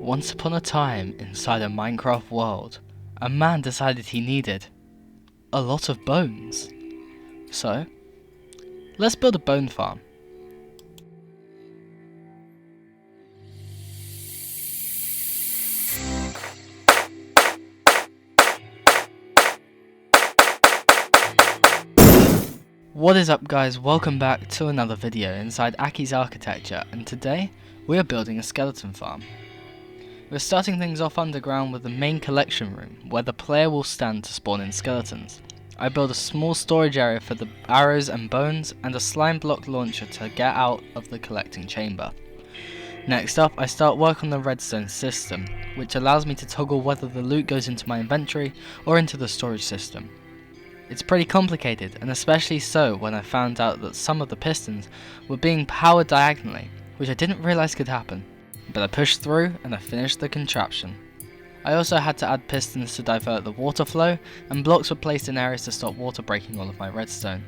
Once upon a time, inside a Minecraft world, a man decided he needed a lot of bones. So, let's build a bone farm. What is up guys, welcome back to another video inside Aki's Architecture, and today we are building a skeleton farm. We're starting things off underground with the main collection room, where the player will stand to spawn in skeletons. I build a small storage area for the arrows and bones, and a slime block launcher to get out of the collecting chamber. Next up, I start work on the redstone system, which allows me to toggle whether the loot goes into my inventory or into the storage system. It's pretty complicated, and especially so when I found out that some of the pistons were being powered diagonally, which I didn't realise could happen. But I pushed through and I finished the contraption. I also had to add pistons to divert the water flow, and blocks were placed in areas to stop water breaking all of my redstone.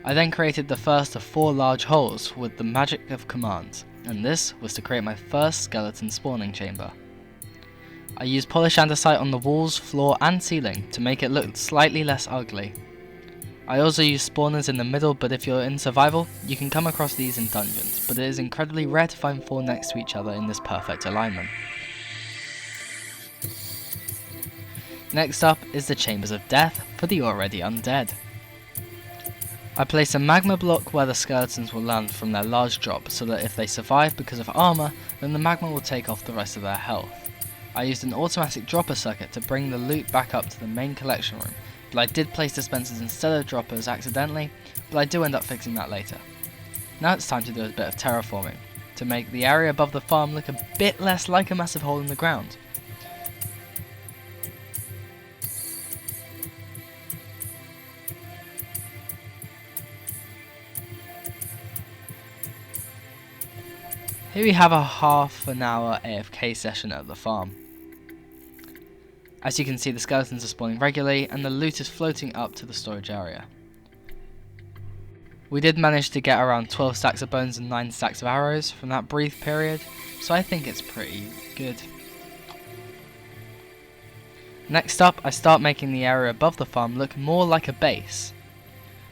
I then created the first of 4 large holes with the magic of commands, and this was to create my first skeleton spawning chamber. I used polished andesite on the walls, floor and ceiling to make it look slightly less ugly. I also used spawners in the middle, but if you're in survival, you can come across these in dungeons, but it is incredibly rare to find 4 next to each other in this perfect alignment. Next up is the Chambers of Death for the already undead. I placed a magma block where the skeletons will land from their large drop, so that if they survive because of armor, then the magma will take off the rest of their health. I used an automatic dropper circuit to bring the loot back up to the main collection room, but I did place dispensers instead of droppers accidentally, but I do end up fixing that later. Now it's time to do a bit of terraforming, to make the area above the farm look a bit less like a massive hole in the ground. Here we have a half an hour AFK session at the farm. As you can see, the skeletons are spawning regularly and the loot is floating up to the storage area. We did manage to get around 12 stacks of bones and 9 stacks of arrows from that brief period, so I think it's pretty good. Next up, I start making the area above the farm look more like a base.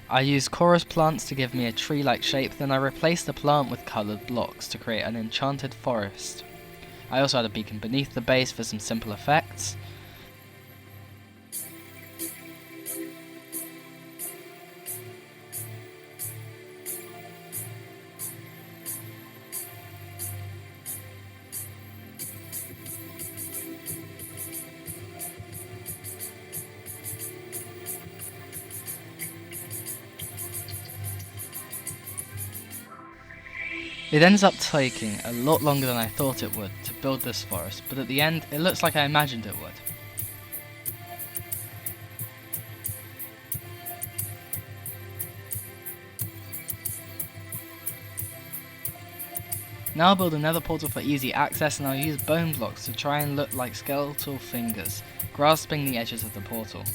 I used chorus plants to give me a tree-like shape, then I replaced the plant with coloured blocks to create an enchanted forest. I also had a beacon beneath the base for some simple effects. It ends up taking a lot longer than I thought it would to build this forest, but at the end it looks like I imagined it would. Now I'll build another portal for easy access, and I'll use bone blocks to try and look like skeletal fingers, grasping the edges of the portal.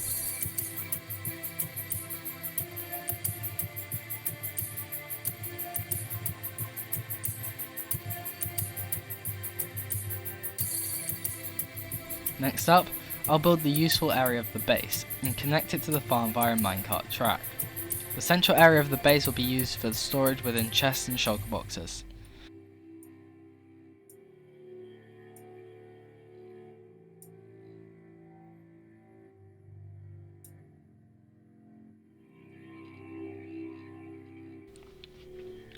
Next up, I'll build the useful area of the base and connect it to the farm via a minecart track. The central area of the base will be used for storage within chests and shulker boxes.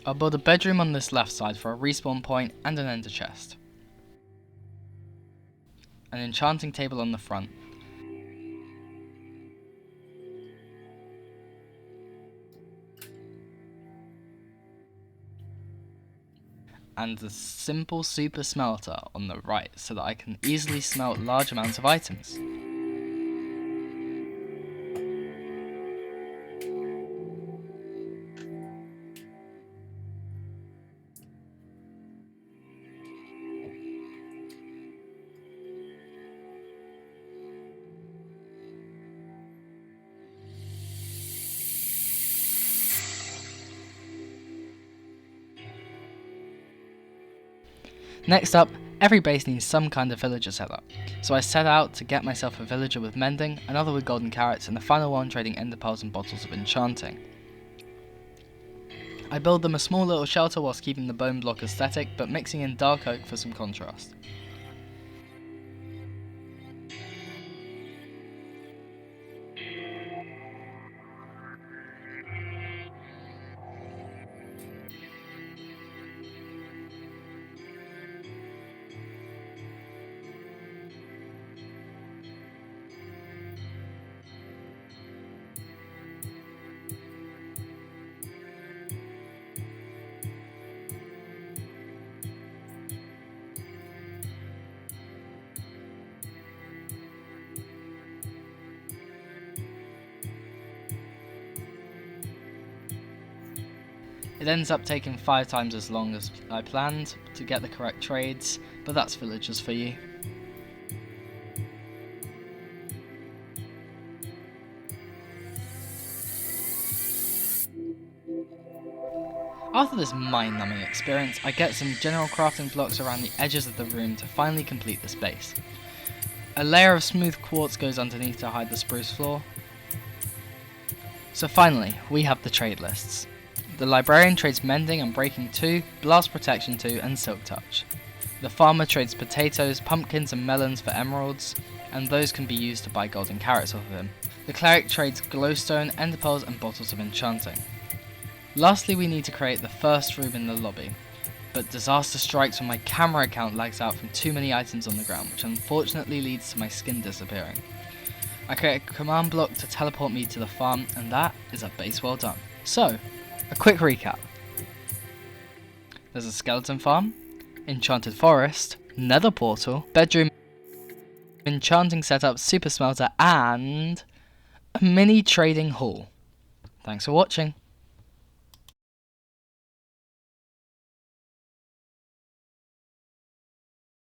I'll build a bedroom on this left side for a respawn point and an ender chest. An enchanting table on the front. And the simple super smelter on the right so that I can easily smelt large amounts of items. Next up, every base needs some kind of villager setup, so I set out to get myself a villager with mending, another with golden carrots, and the final one trading ender pearls and bottles of enchanting. I build them a small little shelter whilst keeping the bone block aesthetic, but mixing in dark oak for some contrast. It ends up taking 5 times as long as I planned to get the correct trades, but that's villagers for you. After this mind-numbing experience, I get some general crafting blocks around the edges of the room to finally complete this base. A layer of smooth quartz goes underneath to hide the spruce floor. So finally, we have the trade lists. The librarian trades mending and breaking 2, blast protection 2 and silk touch. The farmer trades potatoes, pumpkins and melons for emeralds, and those can be used to buy golden carrots off of him. The cleric trades glowstone, ender pearls and bottles of enchanting. Lastly, we need to create the first room in the lobby, but disaster strikes when my camera account lags out from too many items on the ground, which unfortunately leads to my skin disappearing. I create a command block to teleport me to the farm, and that is a base well done. So, a quick recap. There's a skeleton farm, Enchanted Forest, nether portal, bedroom, enchanting setup, super smelter, and a mini trading hall. Thanks for watching.